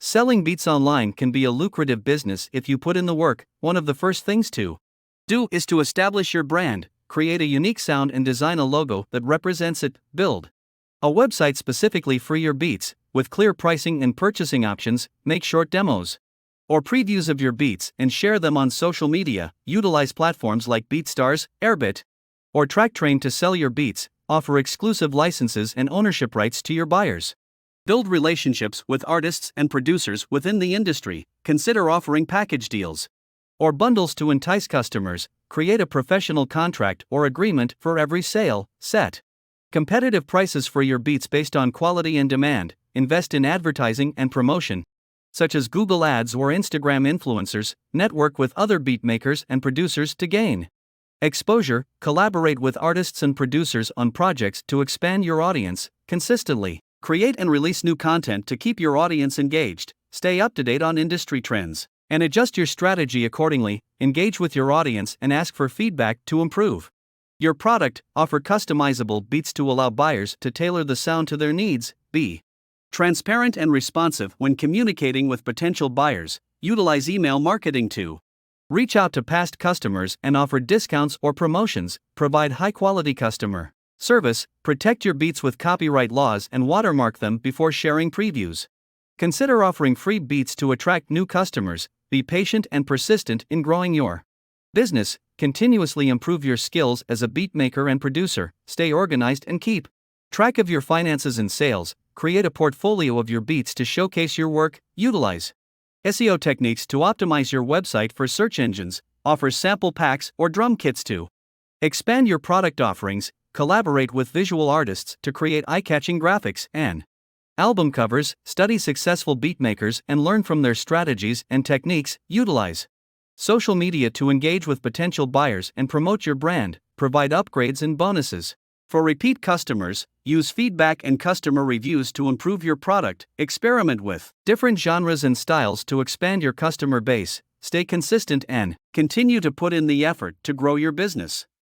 Selling beats online can be a lucrative business if you put in the work. One of the first things to do is to establish your brand, create a unique sound, and design a logo that represents it. Build a website specifically for your beats, with clear pricing and purchasing options. Make short demos or previews of your beats and share them on social media. Utilize platforms like BeatStars, Airbit, or TrackTrain to sell your beats. Offer exclusive licenses and ownership rights to your buyers. Build relationships with artists and producers within the industry. Consider offering package deals or bundles to entice customers. Create a professional contract or agreement for every sale. Set competitive prices for your beats based on quality and demand. Invest in advertising and promotion, such as Google Ads or Instagram influencers. Network with other beat makers and producers to gain exposure. Collaborate with artists and producers on projects to expand your audience. Consistently create and release new content to keep your audience engaged. Stay up to date on industry trends and adjust your strategy accordingly. Engage with your audience and ask for feedback to improve your product. Offer customizable beats to allow buyers to tailor the sound to their needs. Be transparent and responsive when communicating with potential buyers. Utilize email marketing to reach out to past customers and offer discounts or promotions. Provide high-quality customer service. Protect your beats with copyright laws and watermark them before sharing previews. Consider offering free beats to attract new customers. Be patient and persistent in growing your business. Continuously improve your skills as a beat maker and producer. Stay organized and keep track of your finances and sales. Create a portfolio of your beats to showcase your work. Utilize SEO techniques to optimize your website for search engines. Offer sample packs or drum kits to expand your product offerings. Collaborate with visual artists to create eye-catching graphics and album covers. Study successful beatmakers and learn from their strategies and techniques. Utilize social media to engage with potential buyers and promote your brand. Provide upgrades and bonuses for repeat customers. Use feedback and customer reviews to improve your product. Experiment with different genres and styles to expand your customer base. Stay consistent and continue to put in the effort to grow your business.